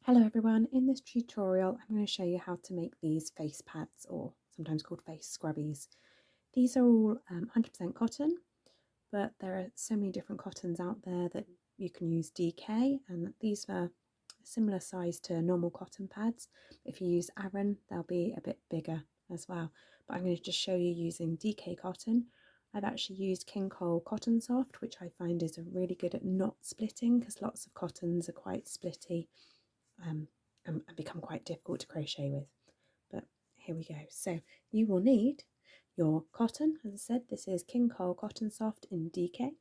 Hello everyone, in this tutorial I'm going to show you how to make these face pads, or sometimes called face scrubbies. These are all 100% cotton, but there are so many different cottons out there that you can use DK, and these are a similar size to normal cotton pads. If you use Aran, they'll be a bit bigger as well, but I'm going to just show you using DK cotton. I've actually used King Cole Cotton Soft, which I find is really good at not splitting, because lots of cottons are quite splitty and become quite difficult to crochet with. But here we go. So you will need your cotton. As I said, this is King Cole Cotton Soft in DK.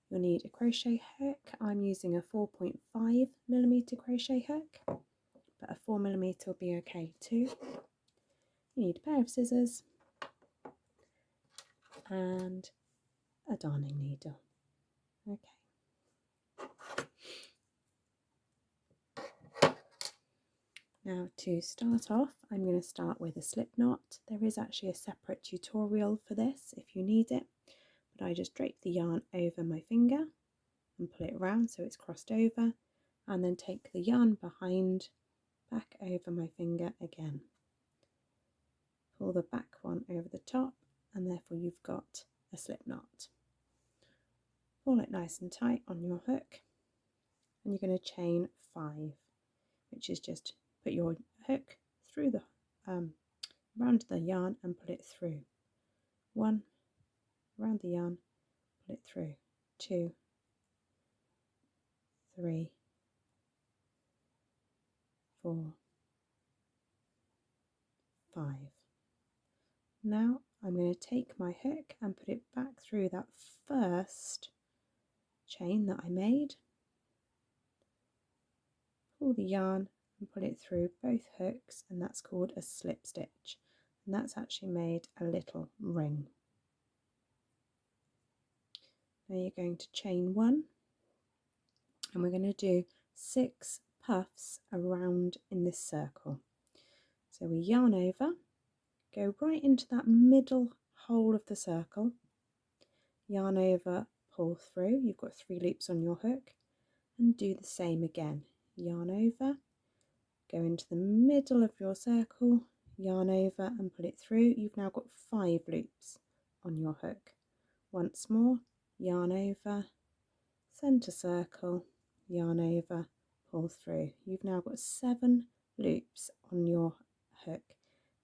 You'll need a crochet hook. I'm using a 4.5mm crochet hook, but a 4mm will be okay too. You need a pair of scissors and a darning needle. Okay. Now to start off, I'm going to start with a slip knot. There is actually a separate tutorial for this if you need it, but I just drape the yarn over my finger and pull it around so it's crossed over, and then take the yarn behind back over my finger again. Pull the back one over the top, and therefore you've got a slip knot. Pull it nice and tight on your hook, and you're going to chain 5, which is just put your hook through the around the yarn and pull it through. 1, around the yarn, pull it through. 2, 3, 4, 5. Now I'm going to take my hook and put it back through that first chain that I made. Pull the yarn and pull it through both hooks, and that's called a slip stitch, and that's actually made a little ring. Now you're going to chain 1, and we're going to do 6 puffs around in this circle. So we yarn over, go right into that middle hole of the circle, yarn over, pull through. You've got 3 loops on your hook, and do the same again. Yarn over, go into the middle of your circle, yarn over and pull it through. You've now got 5 loops on your hook. Once more, yarn over, center circle, yarn over, pull through. You've now got 7 loops on your hook.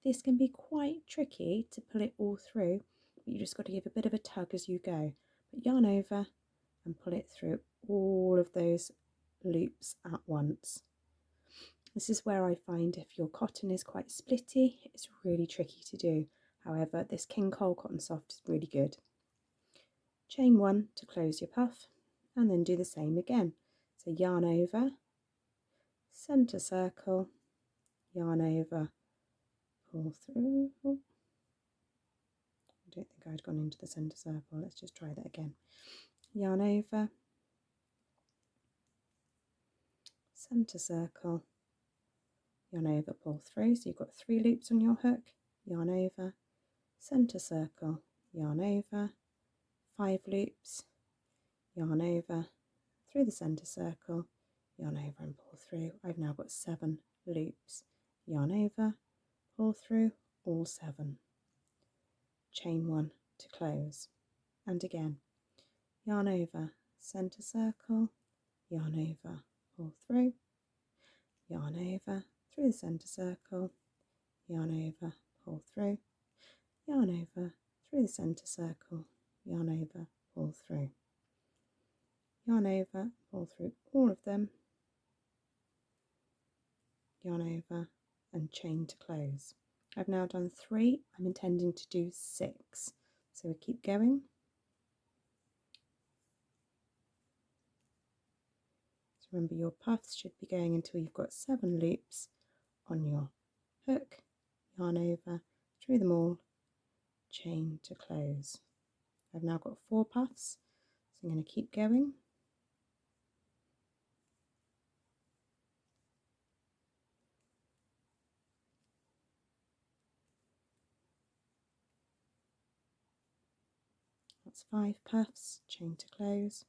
This can be quite tricky to pull it all through, but you just got to give a bit of a tug as you go. But yarn over and pull it through all of those loops at once. This is where I find if your cotton is quite splitty, it's really tricky to do. However, this King Cole Cotton Soft is really good. Chain 1 to close your puff, and then do the same again. So yarn over, center circle, yarn over, pull through. I don't think I'd gone into the center circle. Let's just try that again. Yarn over, center circle, yarn over, pull through. So you've got 3 loops on your hook, yarn over, center circle, yarn over, 5 loops, yarn over, through the center circle, yarn over and pull through. I've now got 7 loops. Yarn over, pull through all 7. Chain 1 to close. And again, yarn over, center circle, yarn over, pull through, yarn over, through the center circle, yarn over, pull through, yarn over, through the center circle, yarn over, pull through. Yarn over, pull through all of them, yarn over and chain to close. I've now done 3, I'm intending to do 6, so we keep going. So remember, your puffs should be going until you've got 7 loops on your hook, yarn over, through them all, chain to close. I've now got 4 puffs, so I'm going to keep going. That's 5 puffs, chain to close,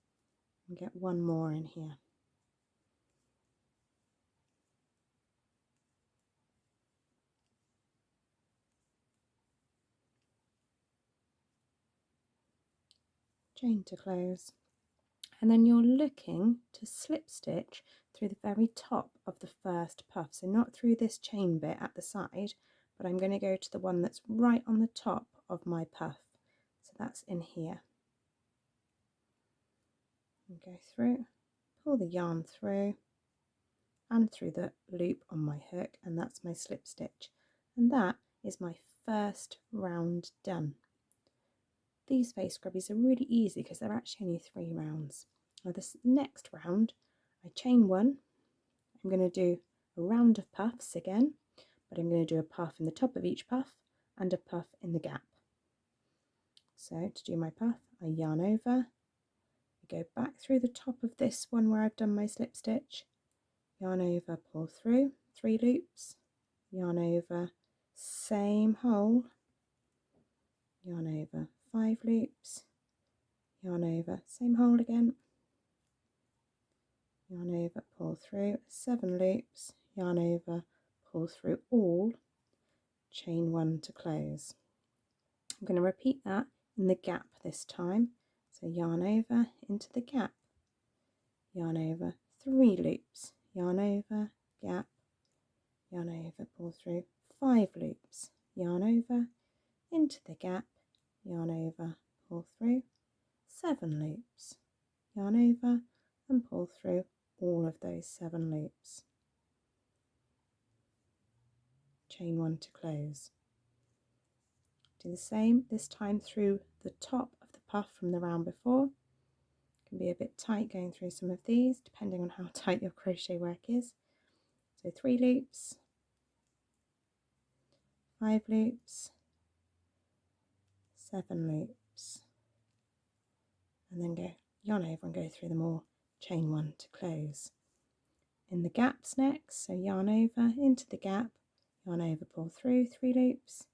and get 1 more in here. chain to close. And then you're looking to slip stitch through the very top of the first puff, so not through this chain bit at the side, but I'm going to go to the one that's right on the top of my puff, so that's in here. And go through, pull the yarn through and through the loop on my hook, and that's my slip stitch, and that is my first round done. These face scrubbies are really easy because they're actually only 3 rounds. Now this next round, I chain 1, I'm going to do a round of puffs again, but I'm going to do a puff in the top of each puff and a puff in the gap. So to do my puff, I yarn over, I go back through the top of this one where I've done my slip stitch, yarn over, pull through, 3 loops, yarn over, same hole, yarn over, 5 loops, yarn over, same hole again, yarn over, pull through, 7 loops, yarn over, pull through all, chain 1 to close. I'm going to repeat that in the gap this time, so yarn over into the gap, yarn over, 3 loops, yarn over, gap, yarn over, pull through, 5 loops, yarn over, into the gap, yarn over, pull through, 7 loops, yarn over and pull through all of those 7 loops, chain 1 to close. Do the same this time through the top of the puff from the round before. It can be a bit tight going through some of these depending on how tight your crochet work is. So 3 loops, 5 loops, 7 loops, and then go yarn over and go through them all, chain 1 to close. In the gaps next, so yarn over into the gap, yarn over, pull through, 3 loops,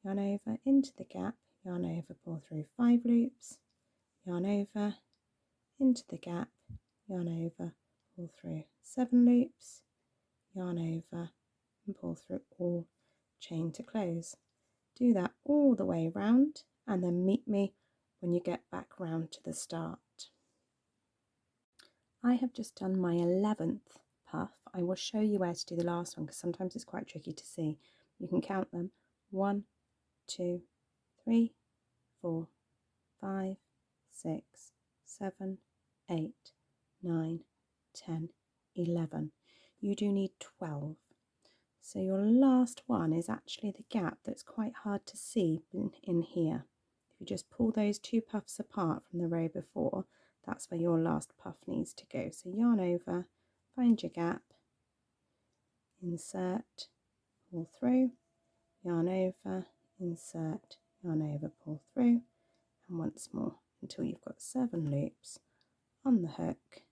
yarn over into the gap, yarn over, pull through, 5 loops, yarn over into the gap, yarn over, pull through, 7 loops, yarn over and pull through all, chain to close. Do that all the way round and then meet me when you get back round to the start. I have just done my 11th puff. I will show you where to do the last one because sometimes it's quite tricky to see. You can count them: 1, 2, 3, 4, 5, 6, 7, 8, 9, 10, 11. You do need 12. So your last one is actually the gap that's quite hard to see in here. If you just pull those 2 puffs apart from the row before, that's where your last puff needs to go. So yarn over, find your gap, insert, pull through, yarn over, insert, yarn over, pull through, and once more until you've got 7 loops on the hook,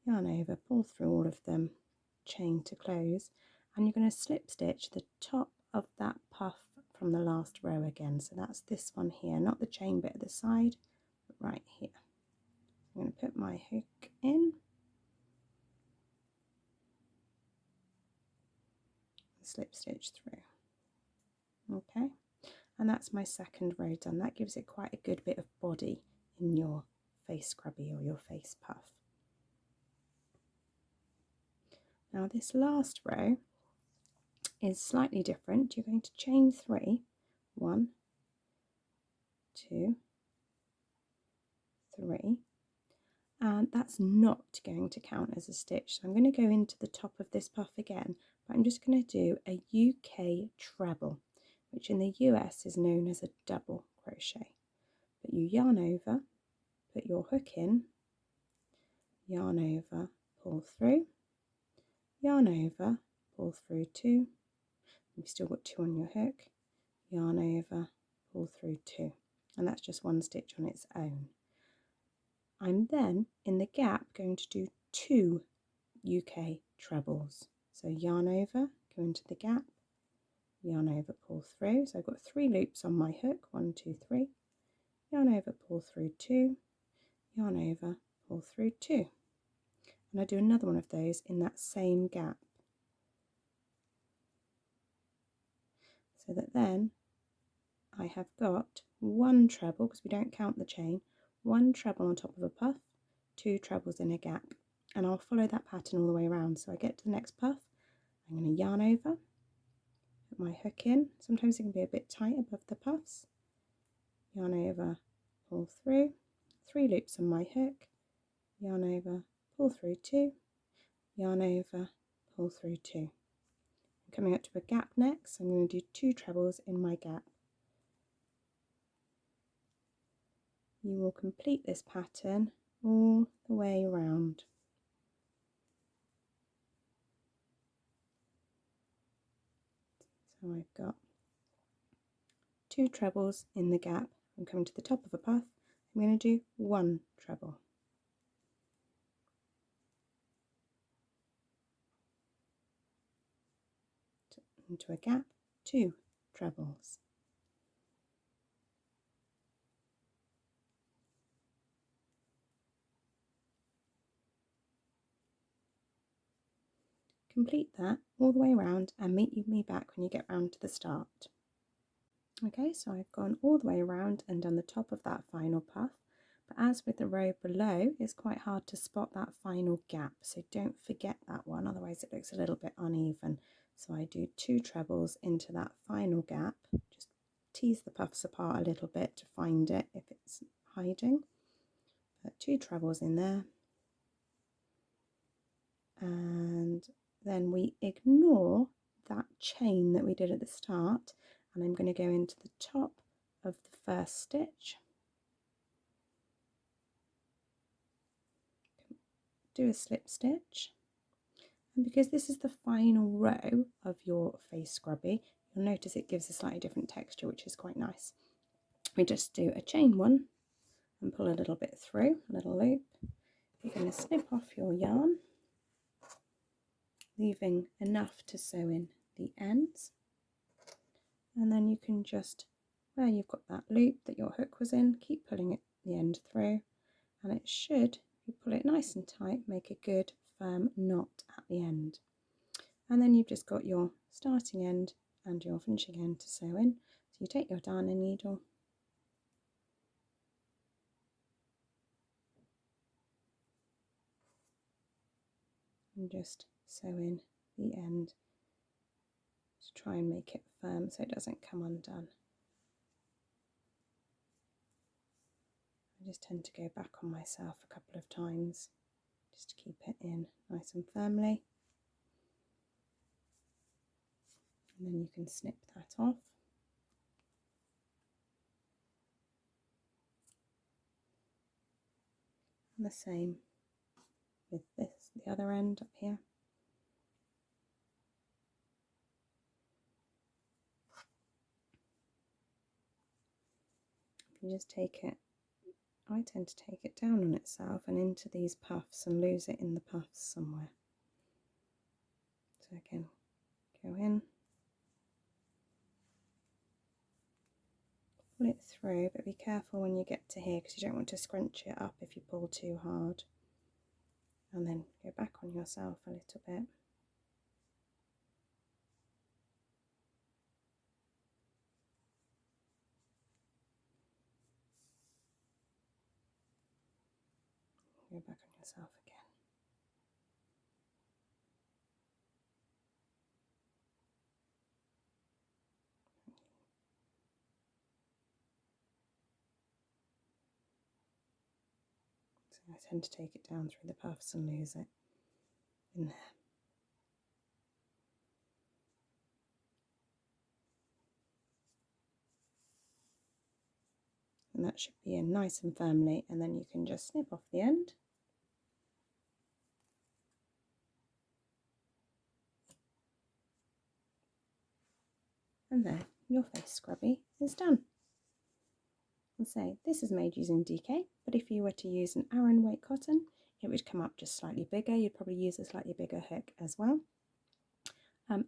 yarn over, pull through all of them, chain to close, and you're going to slip stitch the top of that puff from the last row again. So that's this one here, not the chain bit at the side, but right here. I'm going to put my hook in, slip stitch through. Okay, and that's my second row done. That gives it quite a good bit of body in your face scrubby or your face puff. Now this last row is slightly different. You're going to chain 3, 1, 2, 3, and that's not going to count as a stitch. So I'm going to go into the top of this puff again, but I'm just going to do a UK treble, which in the US is known as a double crochet. But you yarn over, put your hook in, yarn over, pull through, yarn over, pull through 2, you've still got 2 on your hook, yarn over, pull through 2, and that's just 1 stitch on its own. I'm then in the gap going to do 2 UK trebles. So yarn over, go into the gap, yarn over, pull through. So I've got 3 loops on my hook, 1, 2, 3, yarn over, pull through 2, yarn over, pull through 2. And I do another one of those in that same gap. So that then I have got one treble, because we don't count the chain, one treble on top of a puff, two trebles in a gap, and I'll follow that pattern all the way around. So I get to the next puff, I'm going to yarn over, put my hook in. Sometimes it can be a bit tight above the puffs. Yarn over, pull through, 3 loops on my hook, yarn over, pull through 2, yarn over, pull through 2. I'm coming up to a gap next, so I'm going to do 2 trebles in my gap. You will complete this pattern all the way around. So I've got 2 trebles in the gap. I'm coming to the top of a puff. I'm going to do 1 treble. Into a gap, 2 trebles. Complete that all the way around and meet me back when you get round to the start. Okay, so I've gone all the way around and done the top of that final puff, but as with the row below, it's quite hard to spot that final gap, so don't forget that one, otherwise it looks a little bit uneven. So I do 2 trebles into that final gap, just tease the puffs apart a little bit to find it if it's hiding. Put 2 trebles in there, and then we ignore that chain that we did at the start, and I'm going to go into the top of the first stitch, do a slip stitch, and because this is the final row of your face scrubby, you'll notice it gives a slightly different texture, which is quite nice. We just do a chain 1 and pull a little bit through, a little loop. You're going to snip off your yarn, leaving enough to sew in the ends, and then you can just, where you've got that loop that your hook was in, keep pulling it the end through, and it should, if you pull it nice and tight, make a good firm knot at the end. And then you've just got your starting end and your finishing end to sew in. So you take your darning needle, and just sew in the end to try and make it firm so it doesn't come undone. I just tend to go back on myself a couple of times just to keep it in nice and firmly. And then you can snip that off. And the same with this, the other end up here. If you just take it, I tend to take it down on itself and into these puffs and lose it in the puffs somewhere. So again, go in, pull it through, but be careful when you get to here because you don't want to scrunch it up if you pull too hard. And then go back on yourself a little bit. Go back on yourself again. So I tend to take it down through the puffs and lose it in there. And that should be in nice and firmly, and then you can just snip off the end. And there, your face scrubby is done. And so this is made using DK, but if you were to use an Aran weight cotton, it would come up just slightly bigger. You'd probably use a slightly bigger hook as well.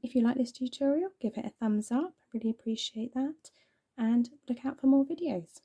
If you like this tutorial, give it a thumbs up. I really appreciate that. And look out for more videos.